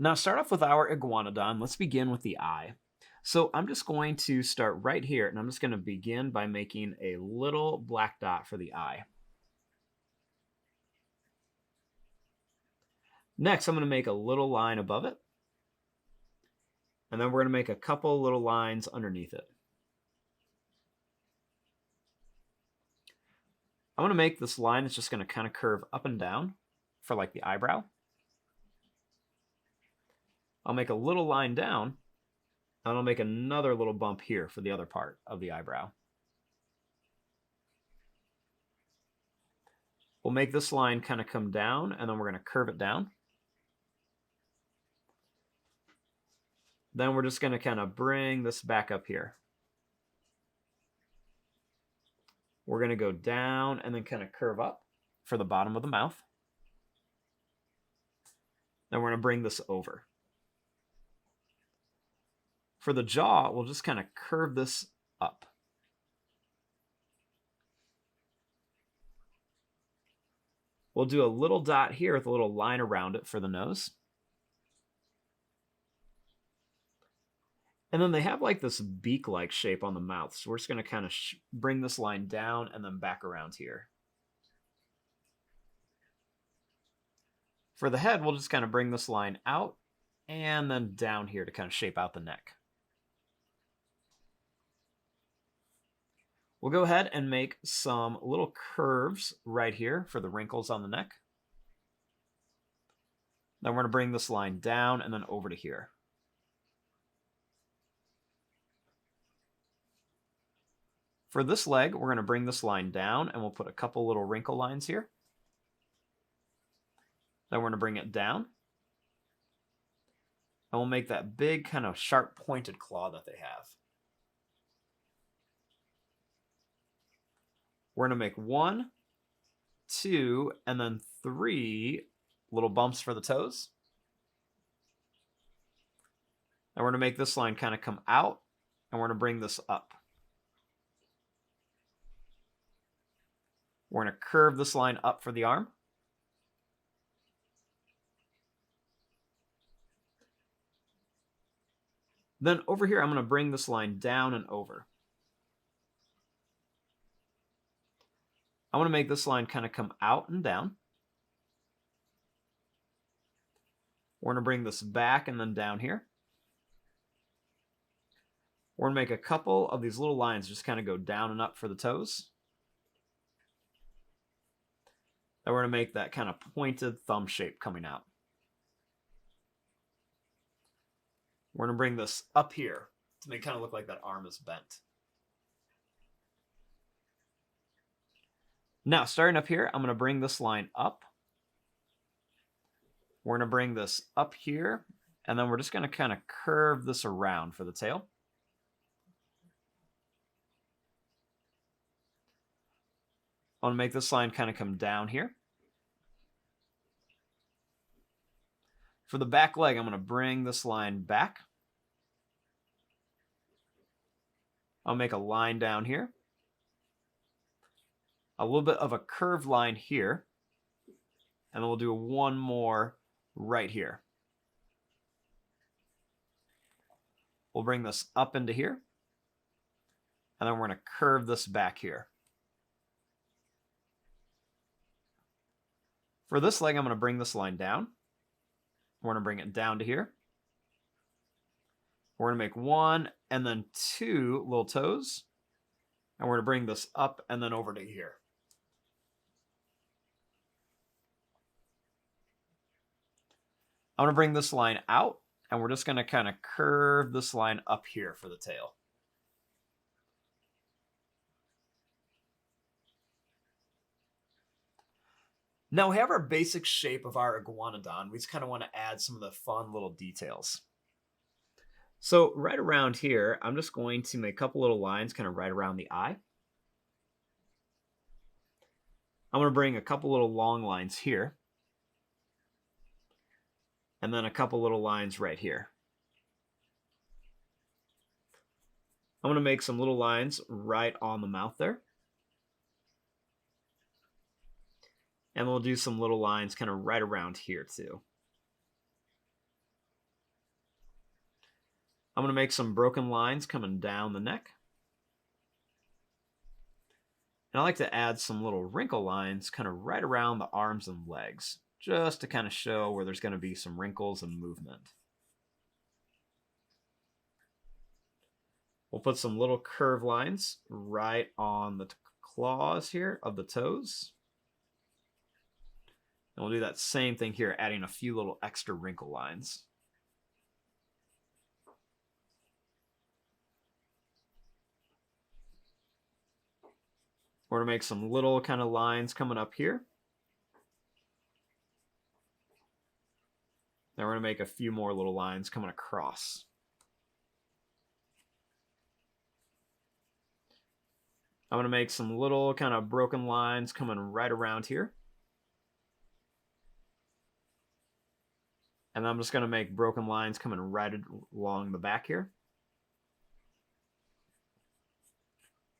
Now start off with our Iguanodon. Let's begin with the eye. So I'm just going to start right here, and I'm just going to begin by making a little black dot for the eye. Next, I'm going to make a little line above it. And then we're going to make a couple little lines underneath it. I'm going to make this line that's just going to kind of curve up and down for like the eyebrow. I'll make a little line down, and I'll make another little bump here for the other part of the eyebrow. We'll make this line kind of come down, and then we're going to curve it down. Then we're just going to kind of bring this back up here. We're going to go down and then kind of curve up for the bottom of the mouth. Then we're going to bring this over. For the jaw, we'll just kind of curve this up. We'll do a little dot here with a little line around it for the nose. And then they have like this beak-like shape on the mouth. So we're just going to kind of bring this line down and then back around here. For the head, we'll just kind of bring this line out and then down here to kind of shape out the neck. We'll go ahead and make some little curves right here for the wrinkles on the neck. Then we're going to bring this line down and then over to here. For this leg, we're going to bring this line down and we'll put a couple little wrinkle lines here. Then we're going to bring it down. And we'll make that big kind of sharp pointed claw that they have. We're going to make 1, 2, and then 3 little bumps for the toes. And we're going to make this line kind of come out, and we're going to bring this up. We're going to curve this line up for the arm. Then over here, I'm going to bring this line down and over. I want to make this line kind of come out and down. We're going to bring this back and then down here. We're going to make a couple of these little lines just kind of go down and up for the toes. Then we're going to make that kind of pointed thumb shape coming out. We're going to bring this up here to make it kind of look like that arm is bent. Now, starting up here, I'm going to bring this line up. We're going to bring this up here, and then we're just going to kind of curve this around for the tail. I want to make this line kind of come down here. For the back leg, I'm going to bring this line back. I'll make a line down here. A little bit of a curved line here. And then we'll do one more right here. We'll bring this up into here. And then we're going to curve this back here. For this leg, I'm going to bring this line down. We're going to bring it down to here. We're going to make 1 and then 2 little toes. And we're going to bring this up and then over to here. I'm going to bring this line out, and we're just going to kind of curve this line up here for the tail. Now we have our basic shape of our Iguanodon. We just kind of want to add some of the fun little details. So right around here, I'm just going to make a couple little lines kind of right around the eye. I'm going to bring a couple little long lines here. And then a couple little lines right here. I'm going to make some little lines right on the mouth there. And we'll do some little lines kind of right around here too. I'm going to make some broken lines coming down the neck. And I like to add some little wrinkle lines kind of right around the arms and legs, just to kind of show where there's going to be some wrinkles and movement. We'll put some little curve lines right on the claws here of the toes. And we'll do that same thing here, adding a few little extra wrinkle lines. We're going to make some little kind of lines coming up here. Then we're going to make a few more little lines coming across. I'm going to make some little kind of broken lines coming right around here. And I'm just going to make broken lines coming right along the back here.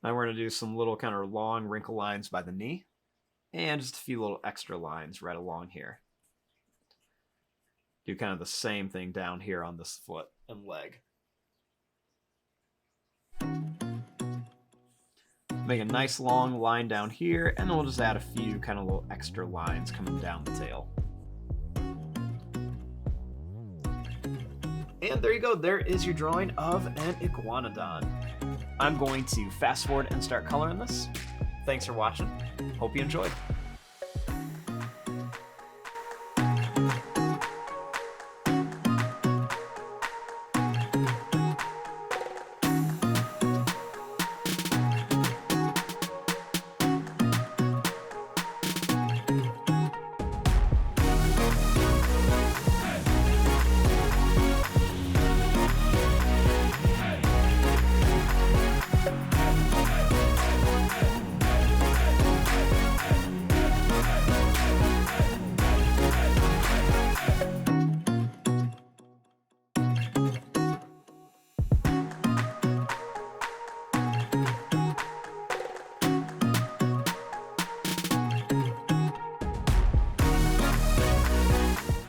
Now we're going to do some little kind of long wrinkle lines by the knee. And just a few little extra lines right along here. Do kind of the same thing down here on this foot and leg. Make a nice long line down here, and then we'll just add a few kind of little extra lines coming down the tail. And there you go, there is your drawing of an Iguanodon. I'm going to fast forward and start coloring this. Thanks for watching. Hope you enjoyed.